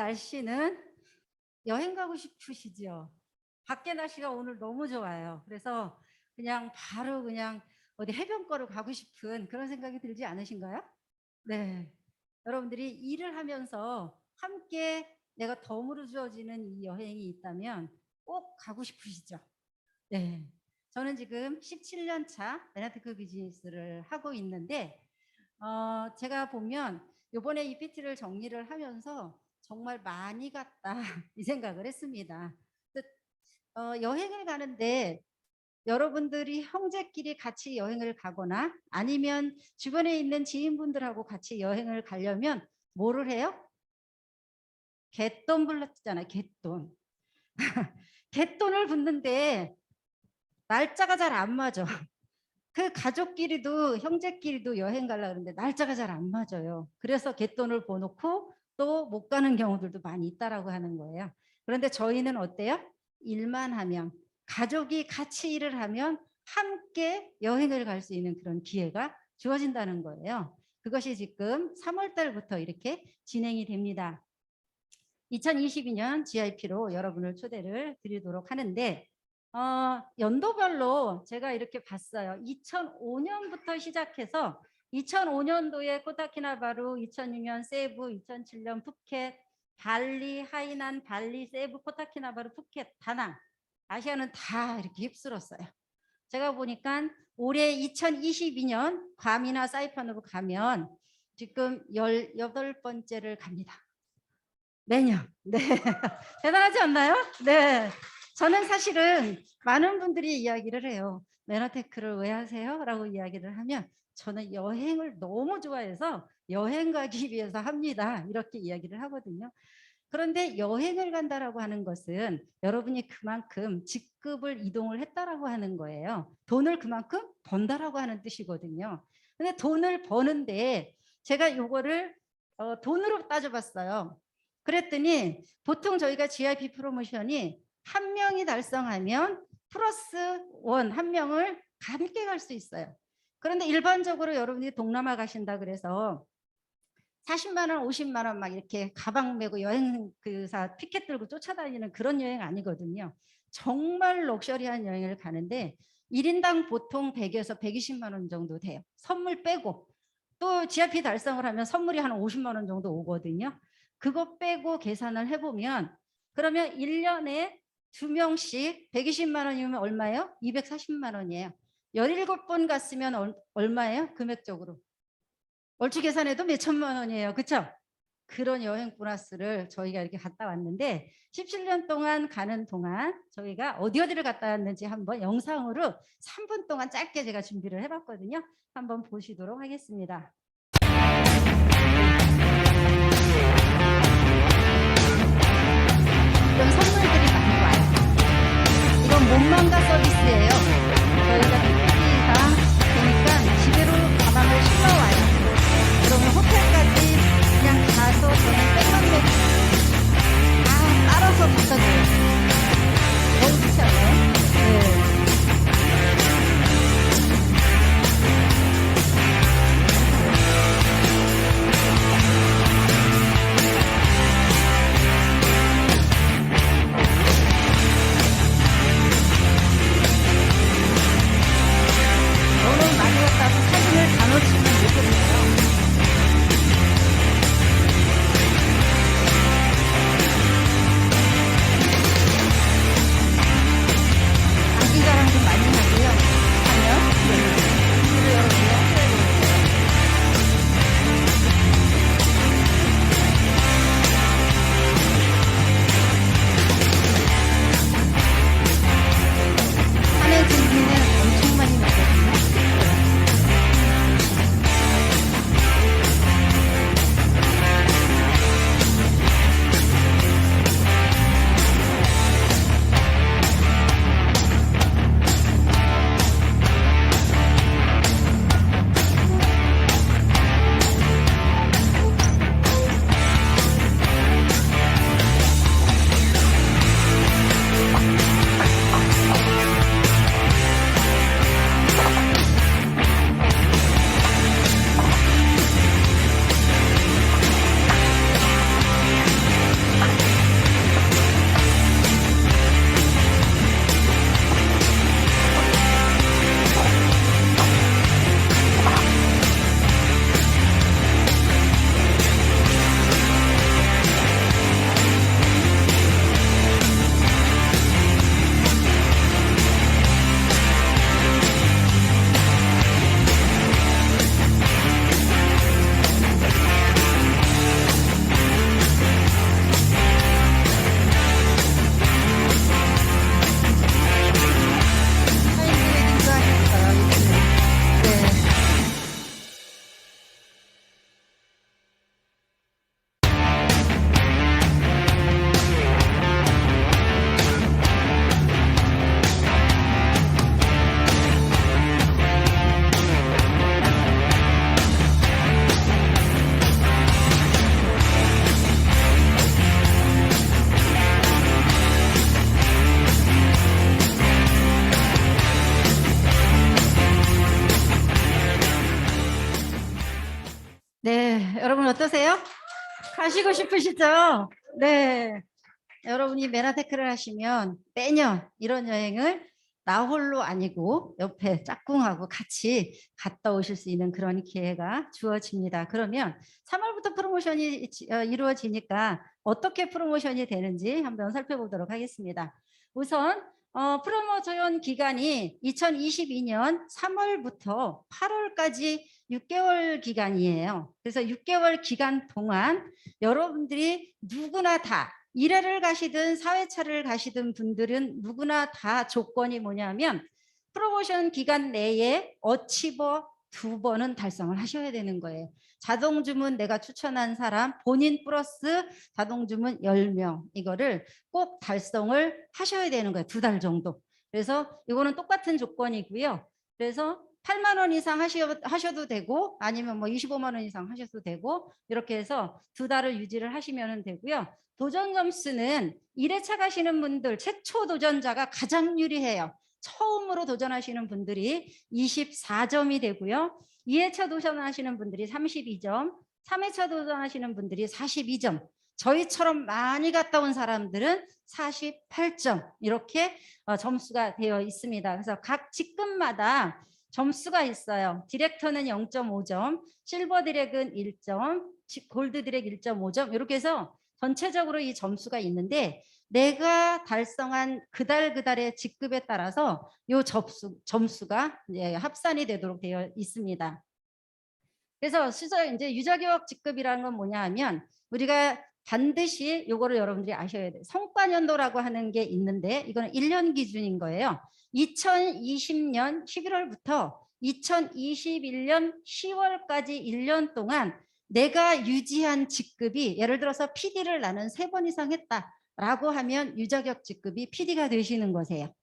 날씨는 여행 가고 싶으시죠? 밖에 날씨가 오늘 너무 좋아요. 그래서 그냥 바로 그냥 어디 해변가로 가고 싶은 그런 생각이 들지 않으신가요? 네. 여러분들이 일을 하면서 함께 내가 덤으로 주어지는 이 여행이 있다면 꼭 가고 싶으시죠? 네. 저는 지금 17년 차 메나테크 비즈니스를 하고 있는데 제가 보면 요번에 이 PT를 정리를 하면서 정말 많이 갔다 이 생각을 했습니다. 여행을 가는데 여러분들이 형제끼리 같이 여행을 가거나 아니면 주변에 있는 지인분들하고 같이 여행을 가려면 뭐를 해요? 갯돈 불렀잖아요. 갯돈. 갯돈을 붓는데 날짜가 잘 안 맞아. 그 가족끼리도 형제끼리도 여행 가려고 하는데 날짜가 잘 안 맞아요. 그래서 갯돈을 보놓고 또 못 가는 경우들도 많이 있다라고 하는 거예요. 그런데 저희는 어때요? 일만 하면 가족이 같이 일을 하면 함께 여행을 갈 수 있는 그런 기회가 주어진다는 거예요. 그것이 지금 3월 달부터 이렇게 진행이 됩니다. 2022년 GIP로 여러분을 초대를 드리도록 하는데 연도별로 제가 이렇게 봤어요. 2005년부터 시작해서 2005년도에 코타키나바루, 2006년 세부, 2007년 푸켓, 발리, 하이난, 발리, 세부, 코타키나바루, 푸켓, 다낭, 아시아는 다 이렇게 휩쓸었어요. 제가 보니까 올해 2022년 괌이나 사이판으로 가면 지금 18번째를 갑니다. 매년. 네. 대단하지 않나요? 네. 저는 사실은 많은 분들이 이야기를 해요. 메나테크를 왜 하세요? 라고 이야기를 하면 저는 여행을 너무 좋아해서 여행 가기 위해서 합니다. 이렇게 이야기를 하거든요. 그런데 여행을 간다라고 하는 것은 여러분이 그만큼 직급을 이동을 했다라고 하는 거예요. 돈을 그만큼 번다라고 하는 뜻이거든요. 근데 돈을 버는데 제가 요거를 돈으로 따져봤어요. 그랬더니 보통 저희가 GIP 프로모션이 한 명이 달성하면 플러스 원 한 명을 함께 갈 수 있어요. 그런데 일반적으로 여러분이 동남아 가신다 그래서 40만 원, 50만 원 막 이렇게 가방 메고 여행사 피켓 들고 쫓아다니는 그런 여행 아니거든요. 정말 럭셔리한 여행을 가는데 1인당 보통 100에서 120만 원 정도 돼요. 선물 빼고. 또 GIP 달성을 하면 선물이 한 50만 원 정도 오거든요. 그거 빼고 계산을 해보면 그러면 1년에 2명씩 120만 원이면 얼마예요? 240만 원이에요. 17번 갔으면 얼마예요? 금액적으로. 얼추 계산해도 몇 천만 원이에요. 그렇죠? 그런 여행 보너스를 저희가 이렇게 갔다 왔는데 17년 동안 가는 동안 저희가 어디를 갔다 왔는지 한번 영상으로 3분 동안 짧게 제가 준비를 해봤거든요. 한번 보시도록 하겠습니다. 이런 선물들이 많이 와요. 이건 몸망가 서비스예요. 저희가 PPT상 보니까 집으로 가방을 실어와요. 그러면 호텔까지 그냥 가서 저는 백만 내고 다 따라서 갖다 줘요. 너무 좋지 않아요? 네. 너무 많이 갔다고 사진을 다 놓치면 못거든요. 가시고 싶으시죠? 네. 여러분이 메나테크를 하시면 매년 이런 여행을 나 홀로 아니고 옆에 짝꿍하고 같이 갔다 오실 수 있는 그런 기회가 주어집니다. 그러면 3월부터 프로모션이 이루어지니까 어떻게 프로모션이 되는지 한번 살펴보도록 하겠습니다. 우선 프로모션 기간이 2022년 3월부터 8월까지 6개월 기간이에요. 그래서 6개월 기간 동안 여러분들이 누구나 다 1회를 가시든 4회차를 가시든 분들은 누구나 다 조건이 뭐냐면 프로모션 기간 내에 어치버 2번은 달성을 하셔야 되는 거예요. 자동주문 내가 추천한 사람 본인 플러스 자동주문 10명 이거를 꼭 달성을 하셔야 되는 거예요. 2달 정도. 그래서 이거는 똑같은 조건이고요. 그래서 8만 원 이상 하셔도 되고 아니면 뭐 25만 원 이상 하셔도 되고 이렇게 해서 2달을 유지를 하시면 되고요. 도전 점수는 1회차 가시는 분들 최초 도전자가 가장 유리해요. 처음으로 도전하시는 분들이 24점이 되고요. 2회차 도전하시는 분들이 32점, 3회차 도전하시는 분들이 42점, 저희처럼 많이 갔다 온 사람들은 48점 이렇게 점수가 되어 있습니다. 그래서 각 직급마다 점수가 있어요. 디렉터는 0.5점, 실버 디렉은 1점, 골드 디렉 1.5점 이렇게 해서 전체적으로 이 점수가 있는데 내가 달성한 그달의 직급에 따라서 이 점수가 합산이 되도록 되어 있습니다. 그래서 이제 유자교육 직급이라는 건 뭐냐 하면 우리가 반드시 요거를 여러분들이 아셔야 돼요. 성과연도라고 하는 게 있는데 이거는 1년 기준인 거예요. 2020년 11월부터 2021년 10월까지 1년 동안 내가 유지한 직급이 예를 들어서 PD를 나는 3번 이상 했다라고 하면 유자격 직급이 PD가 되시는 거세요.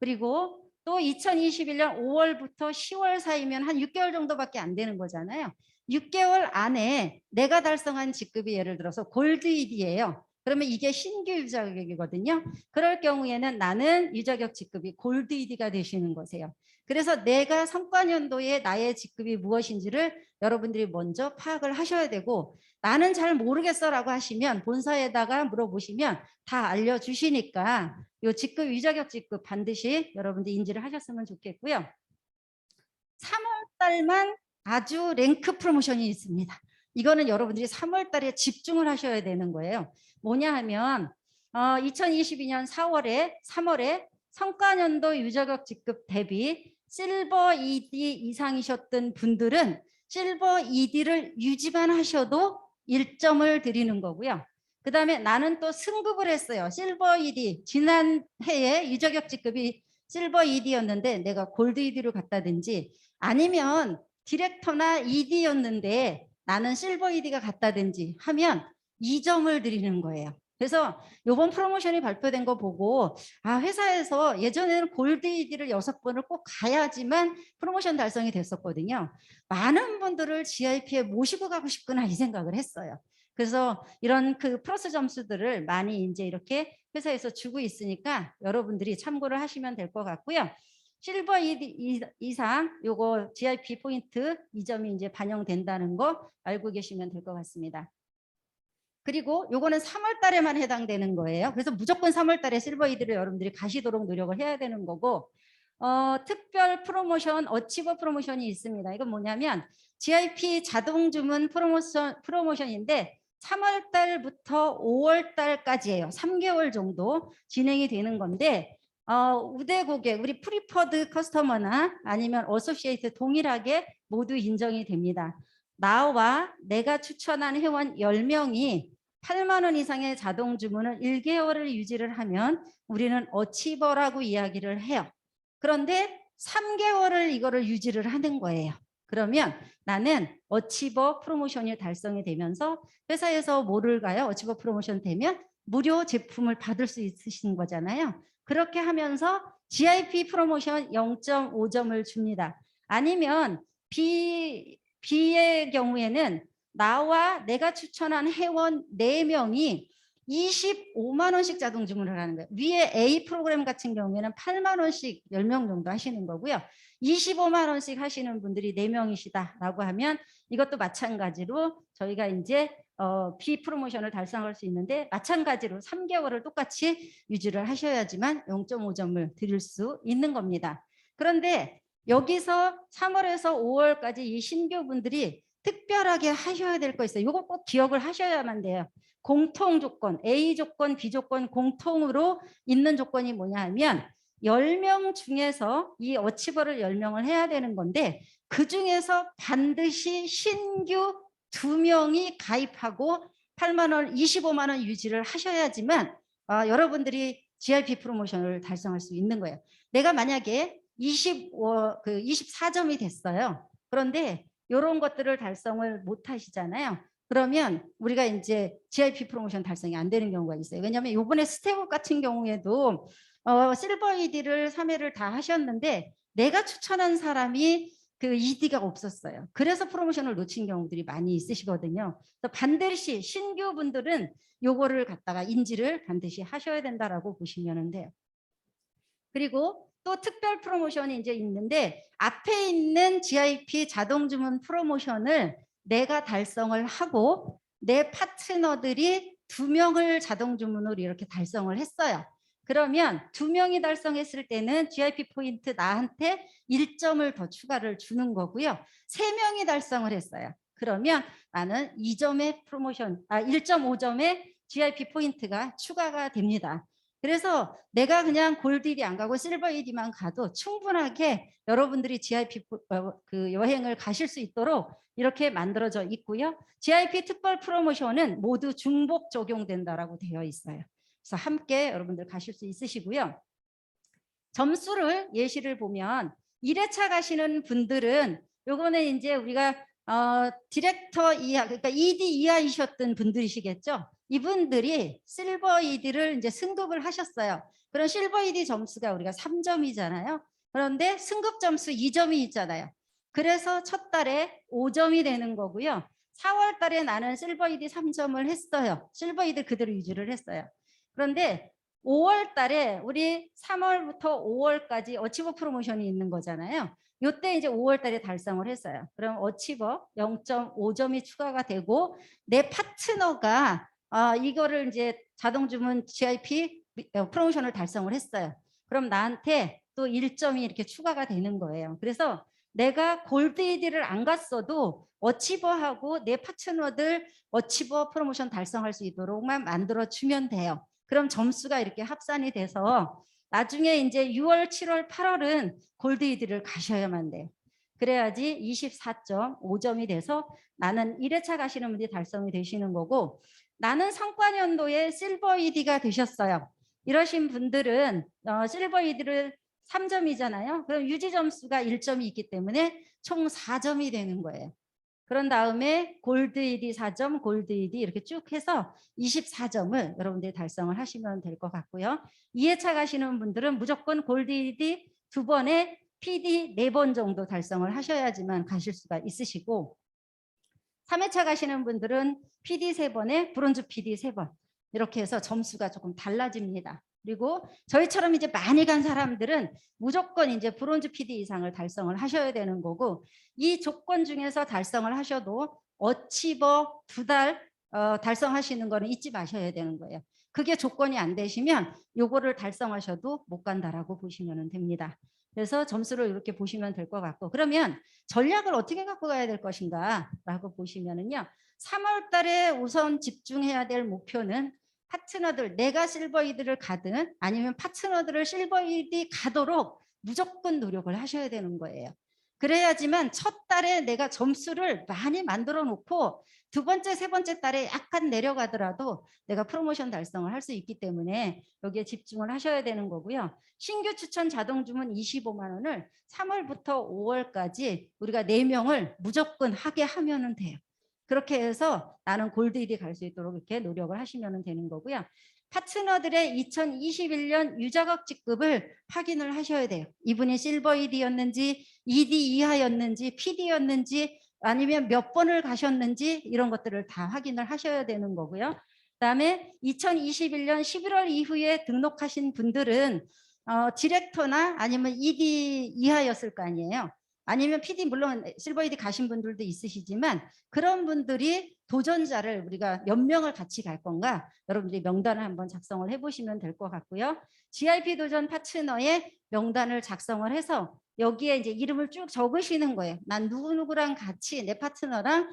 그리고 또 2021년 5월부터 10월 사이면 한 6개월 정도밖에 안 되는 거잖아요. 6개월 안에 내가 달성한 직급이 예를 들어서 골드 ED예요. 그러면 이게 신규 유자격이거든요. 그럴 경우에는 나는 유자격 직급이 골드 ED가 되시는 거세요. 그래서 내가 성과연도에 나의 직급이 무엇인지를 여러분들이 먼저 파악을 하셔야 되고 나는 잘 모르겠어라고 하시면 본사에다가 물어보시면 다 알려주시니까 이 직급 유자격 직급 반드시 여러분들 인지를 하셨으면 좋겠고요. 3월 달만 아주 랭크 프로모션이 있습니다. 이거는 여러분들이 3월 달에 집중을 하셔야 되는 거예요. 뭐냐 하면 2022년 3월에 성과연도 유자격 직급 대비 실버 ED 이상이셨던 분들은 실버 ED를 유지만 하셔도 1점을 드리는 거고요. 그 다음에 나는 또 승급을 했어요. 실버 ED 지난 해에 유자격 직급이 실버 ED였는데 내가 골드 ED로 갔다든지 아니면 디렉터나 ED였는데 나는 실버 ED가 갔다든지 하면 2점을 드리는 거예요. 그래서 이번 프로모션이 발표된 거 보고 회사에서 예전에는 골드 ED를 6번을 꼭 가야지만 프로모션 달성이 됐었거든요. 많은 분들을 GIP에 모시고 가고 싶구나 이 생각을 했어요. 그래서 이런 그 플러스 점수들을 많이 이제 이렇게 회사에서 주고 있으니까 여러분들이 참고를 하시면 될 것 같고요. 실버 ED 이상 요거 GIP 포인트 2점이 이제 반영된다는 거 알고 계시면 될 것 같습니다. 그리고 요거는 3월 달에만 해당되는 거예요. 그래서 무조건 3월 달에 실버 ED를 여러분들이 가시도록 노력을 해야 되는 거고 특별 프로모션, 어치버 프로모션이 있습니다. 이건 뭐냐면 GIP 자동 주문 프로모션인데 3월 달부터 5월 달까지예요. 3개월 정도 진행이 되는 건데 우대 고객, 우리 프리퍼드 커스터머나 아니면 어소시에이트 동일하게 모두 인정이 됩니다. 나와 내가 추천한 회원 10명이 8만 원 이상의 자동 주문을 1개월을 유지를 하면 우리는 어치버라고 이야기를 해요. 그런데 3개월을 이거를 유지를 하는 거예요. 그러면 나는 어치버 프로모션이 달성이 되면서 회사에서 뭐를 가요? 어치버 프로모션 되면 무료 제품을 받을 수 있으신 거잖아요. 그렇게 하면서 GIP 프로모션 0.5점을 줍니다. 아니면 B의 경우에는 나와 내가 추천한 회원 4명이 25만 원씩 자동 주문을 하는 거예요. 위에 A 프로그램 같은 경우에는 8만 원씩 10명 정도 하시는 거고요. 25만 원씩 하시는 분들이 4명이시다라고 하면 이것도 마찬가지로 저희가 이제 비프로모션을 달성할 수 있는데 마찬가지로 3개월을 똑같이 유지를 하셔야지만 0.5점을 드릴 수 있는 겁니다. 그런데 여기서 3월에서 5월까지 이 신규분들이 특별하게 하셔야 될 거 있어요. 이거 꼭 기억을 하셔야만 돼요. 공통 조건, A 조건, B 조건 공통으로 있는 조건이 뭐냐 하면 10명 중에서 이 어치버를 10명을 해야 되는 건데 그중에서 반드시 신규 2명이 가입하고 8만 원, 25만 원 유지를 하셔야지만 여러분들이 GIP 프로모션을 달성할 수 있는 거예요. 내가 만약에 24점이 됐어요. 그런데 이런 것들을 달성을 못 하시잖아요. 그러면 우리가 이제 GIP 프로모션 달성이 안 되는 경우가 있어요. 왜냐하면 이번에 스텝업 같은 경우에도 실버 ED를 3회를 다 하셨는데 내가 추천한 사람이 그 ED가 없었어요. 그래서 프로모션을 놓친 경우들이 많이 있으시거든요. 그래서 반드시 신규 분들은 요거를 갖다가 인지를 반드시 하셔야 된다라고 보시면 돼요. 그리고 또 특별 프로모션이 이제 있는데 앞에 있는 GIP 자동 주문 프로모션을 내가 달성을 하고 내 파트너들이 2명을 자동 주문으로 이렇게 달성을 했어요. 그러면 2명이 달성했을 때는 GIP 포인트 나한테 1점을 더 추가를 주는 거고요. 3명이 달성을 했어요. 그러면 나는 2점의 프로모션, 1.5점의 GIP 포인트가 추가가 됩니다. 그래서 내가 그냥 골드 ED 안 가고 실버 ED만 가도 충분하게 여러분들이 GIP 그 여행을 가실 수 있도록 이렇게 만들어져 있고요. GIP 특별 프로모션은 모두 중복 적용된다라고 되어 있어요. 그래서 함께 여러분들 가실 수 있으시고요. 점수를 예시를 보면 1회차 가시는 분들은 요거는 이제 우리가 디렉터 이하, 그러니까 ED 이하이셨던 분들이시겠죠. 이분들이 실버 ED를 이제 승급을 하셨어요. 그럼 실버 ED 점수가 우리가 3점이잖아요. 그런데 승급 점수 2점이 있잖아요. 그래서 첫 달에 5점이 되는 거고요. 4월 달에 나는 실버 ED 3점을 했어요. 실버 ED 그대로 유지를 했어요. 그런데 5월 달에 우리 3월부터 5월까지 어치버 프로모션이 있는 거잖아요. 요때 이제 5월 달에 달성을 했어요. 그럼 어치버 0.5점이 추가가 되고 내 파트너가 이거를 이제 자동 주문 GIP 프로모션을 달성을 했어요. 그럼 나한테 또 1점이 이렇게 추가가 되는 거예요. 그래서 내가 골드 ED를 안 갔어도 어치버하고 내 파트너들 어치버 프로모션 달성할 수 있도록만 만들어 주면 돼요. 그럼 점수가 이렇게 합산이 돼서 나중에 이제 6월, 7월, 8월은 골드 ED를 가셔야만 돼요. 그래야지 24.5점이 돼서 나는 1회차 가시는 분들이 달성이 되시는 거고 나는 성과년도에 실버 ED가 되셨어요. 이러신 분들은 실버 ED를 3점이잖아요. 그럼 유지 점수가 1점이 있기 때문에 총 4점이 되는 거예요. 그런 다음에 골드 ED 4점, 골드 ED 이렇게 쭉 해서 24점을 여러분들이 달성을 하시면 될 것 같고요. 2회차 가시는 분들은 무조건 골드 ED 2번에 PD 4번 정도 달성을 하셔야지만 가실 수가 있으시고 3회차 가시는 분들은 PD 3번에 브론즈 PD 3번 이렇게 해서 점수가 조금 달라집니다. 그리고 저희처럼 이제 많이 간 사람들은 무조건 이제 브론즈 PD 이상을 달성을 하셔야 되는 거고 이 조건 중에서 달성을 하셔도 어치버 2달 달성하시는 거는 잊지 마셔야 되는 거예요. 그게 조건이 안 되시면 요거를 달성하셔도 못 간다라고 보시면 됩니다. 그래서 점수를 이렇게 보시면 될 것 같고 그러면 전략을 어떻게 갖고 가야 될 것인가 라고 보시면은요. 3월 달에 우선 집중해야 될 목표는 파트너들 내가 실버 ED를 가든 아니면 파트너들을 실버 ED 가도록 무조건 노력을 하셔야 되는 거예요. 그래야지만 첫 달에 내가 점수를 많이 만들어 놓고 두 번째, 세 번째 달에 약간 내려가더라도 내가 프로모션 달성을 할 수 있기 때문에 여기에 집중을 하셔야 되는 거고요. 신규 추천 자동 주문 25만 원을 3월부터 5월까지 우리가 4명을 무조건 하게 하면 돼요. 그렇게 해서 나는 골드 ED 갈 수 있도록 이렇게 노력을 하시면 되는 거고요. 파트너들의 2021년 유자각 직급을 확인을 하셔야 돼요. 이분이 실버 ED였는지, ED 이하였는지, PD였는지, 아니면 몇 번을 가셨는지 이런 것들을 다 확인을 하셔야 되는 거고요. 그다음에 2021년 11월 이후에 등록하신 분들은 디렉터나 아니면 ED 이하였을 거 아니에요. 아니면 PD 물론 실버이드 가신 분들도 있으시지만 그런 분들이 도전자를 우리가 몇 명을 같이 갈 건가 여러분들이 명단을 한번 작성을 해보시면 될 것 같고요. GIP 도전 파트너의 명단을 작성을 해서 여기에 이제 이름을 쭉 적으시는 거예요. 난 누구누구랑 같이 내 파트너랑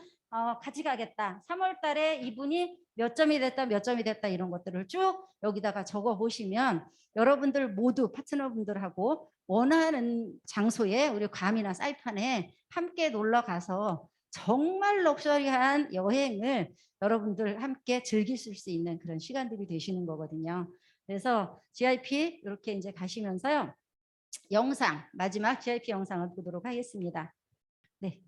같이 가겠다. 3월 달에 이분이 몇 점이 됐다 몇 점이 됐다 이런 것들을 쭉 여기다가 적어 보시면 여러분들 모두 파트너분들하고 원하는 장소에 우리 괌이나 사이판에 함께 놀러 가서 정말 럭셔리한 여행을 여러분들 함께 즐기실 수 있는 그런 시간들이 되시는 거거든요. 그래서 GIP 이렇게 이제 가시면서요. 영상 마지막 GIP 영상을 보도록 하겠습니다. 네.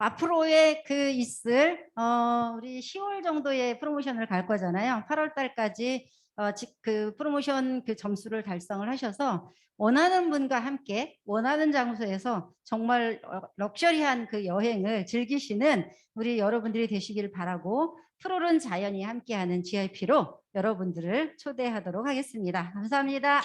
앞으로의 그 있을 우리 10월 정도의 프로모션을 갈 거잖아요. 8월 달까지 그 프로모션 그 점수를 달성을 하셔서 원하는 분과 함께 원하는 장소에서 정말 럭셔리한 그 여행을 즐기시는 우리 여러분들이 되시길 바라고 푸르른 자연이 함께하는 GIP로 여러분들을 초대하도록 하겠습니다. 감사합니다.